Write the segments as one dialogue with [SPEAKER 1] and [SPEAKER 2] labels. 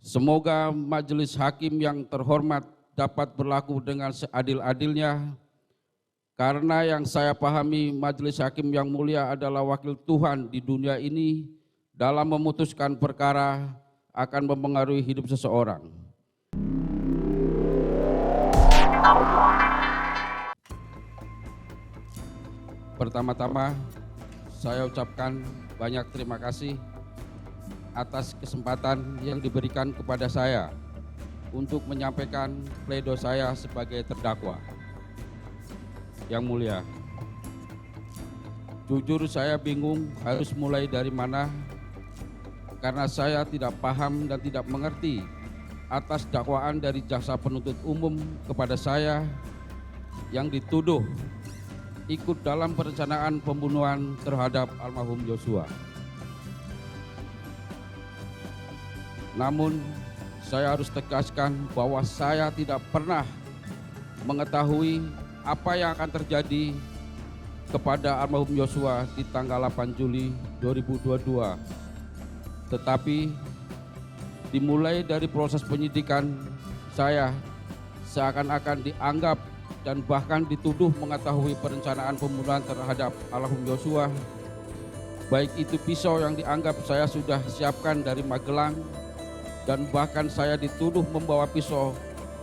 [SPEAKER 1] Semoga majelis hakim yang terhormat dapat berlaku dengan seadil-adilnya, karena yang saya pahami majelis hakim yang mulia adalah wakil Tuhan di dunia ini dalam memutuskan perkara akan mempengaruhi hidup seseorang. Pertama-tama, saya ucapkan banyak terima kasih atas kesempatan yang diberikan kepada saya untuk menyampaikan pledoi saya sebagai terdakwa. Yang mulia, jujur saya bingung harus mulai dari mana, karena saya tidak paham dan tidak mengerti atas dakwaan dari jaksa penuntut umum kepada saya yang dituduh ikut dalam perencanaan pembunuhan terhadap almarhum Yosua. Namun, saya harus tegaskan bahwa saya tidak pernah mengetahui apa yang akan terjadi kepada almarhum Yosua di tanggal 8 Juli 2022. Tetapi dimulai dari proses penyidikan, saya seakan-akan dianggap dan bahkan dituduh mengetahui perencanaan pembunuhan terhadap almarhum Yosua, baik itu pisau yang dianggap saya sudah siapkan dari Magelang, dan bahkan saya dituduh membawa pisau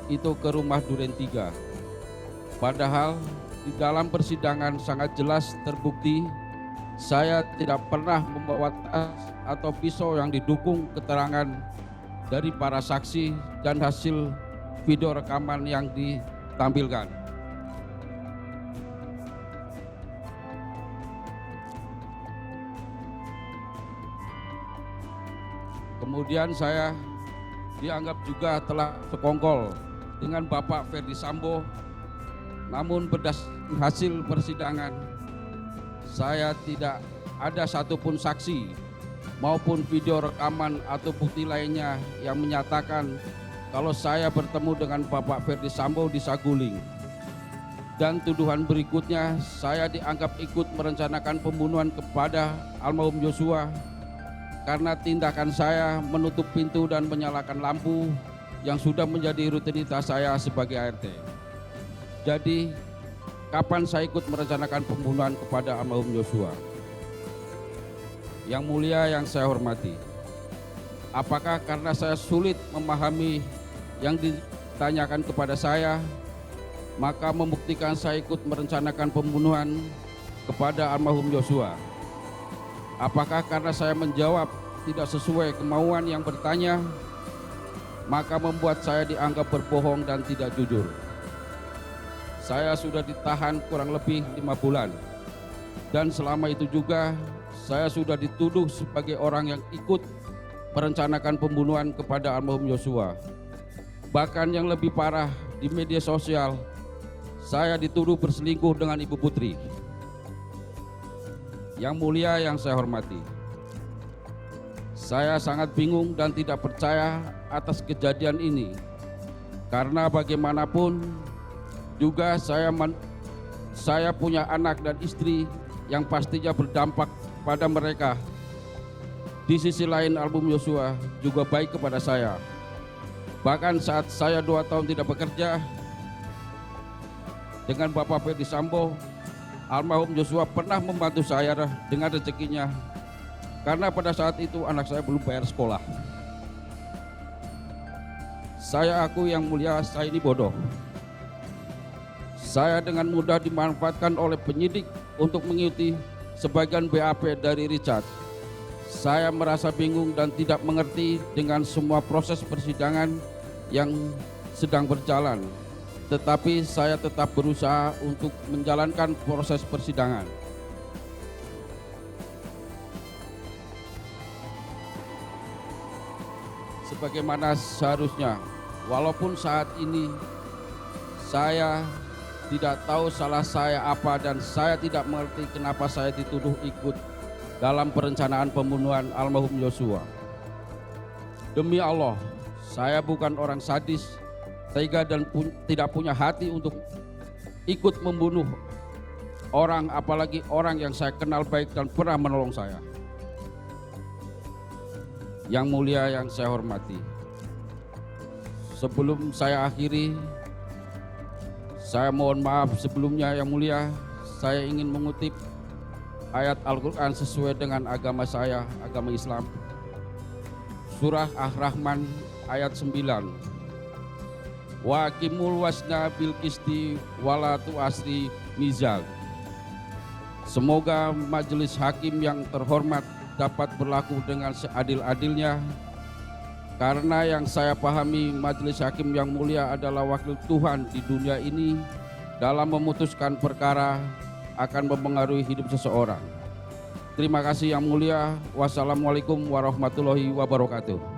[SPEAKER 1] itu ke rumah Duren 3. Padahal di dalam persidangan sangat jelas terbukti saya tidak pernah membawa tas atau pisau yang didukung keterangan dari para saksi dan hasil video rekaman yang ditampilkan. Kemudian saya dianggap juga telah sekongkol dengan Bapak Ferdi Sambo, namun berdasarkan hasil persidangan saya tidak ada satupun saksi maupun video rekaman atau bukti lainnya yang menyatakan kalau saya bertemu dengan Bapak Ferdi Sambo di Saguling. Dan tuduhan berikutnya, saya dianggap ikut merencanakan pembunuhan kepada almarhum Yosua karena tindakan saya menutup pintu dan menyalakan lampu yang sudah menjadi rutinitas saya sebagai ART. Jadi, kapan saya ikut merencanakan pembunuhan kepada almarhum Yosua? Yang mulia yang saya hormati, apakah karena saya sulit memahami yang ditanyakan kepada saya, maka membuktikan saya ikut merencanakan pembunuhan kepada almarhum Yosua? Apakah karena saya menjawab tidak sesuai kemauan yang bertanya, maka membuat saya dianggap berbohong dan tidak jujur? Saya sudah ditahan kurang lebih 5 bulan, dan selama itu juga saya sudah dituduh sebagai orang yang ikut merencanakan pembunuhan kepada almarhum Yosua. Bahkan yang lebih parah, di media sosial saya dituduh berselingkuh dengan Ibu Putri. Yang mulia yang saya hormati, saya sangat bingung dan tidak percaya atas kejadian ini, karena bagaimanapun juga saya punya anak dan istri yang pastinya berdampak pada mereka. Di sisi lain, almarhum Yosua juga baik kepada saya. Bahkan saat saya 2 tahun tidak bekerja dengan Bapak Ferdi Sambo, almarhum Yosua pernah membantu saya dengan rezekinya, karena pada saat itu anak saya belum bayar sekolah. Saya akui yang mulia, saya ini bodoh. Saya dengan mudah dimanfaatkan oleh penyidik untuk mengikuti sebagian BAP dari Richard. Saya merasa bingung dan tidak mengerti dengan semua proses persidangan yang sedang berjalan. Tetapi saya tetap berusaha untuk menjalankan proses persidangan. Sebagaimana seharusnya, walaupun saat ini saya tidak tahu salah saya apa dan saya tidak mengerti kenapa saya dituduh ikut dalam perencanaan pembunuhan almarhum Yosua. Demi Allah, saya bukan orang sadis, tega dan tidak punya hati untuk ikut membunuh orang, apalagi orang yang saya kenal baik dan pernah menolong saya. Yang mulia yang saya hormati, Sebelum saya akhiri, saya mohon maaf sebelumnya yang mulia. Saya ingin mengutip ayat Al-Quran sesuai dengan agama saya, agama Islam. Surah Ar-Rahman ayat 9. Wa aqimul wasna bil qisti wala tu'asri mizan. Semoga majelis hakim yang terhormat dapat berlaku dengan seadil-adilnya, karena yang saya pahami majelis hakim yang mulia adalah wakil Tuhan di dunia ini dalam memutuskan perkara akan mempengaruhi hidup seseorang. Terima kasih yang mulia. Wassalamualaikum warahmatullahi wabarakatuh.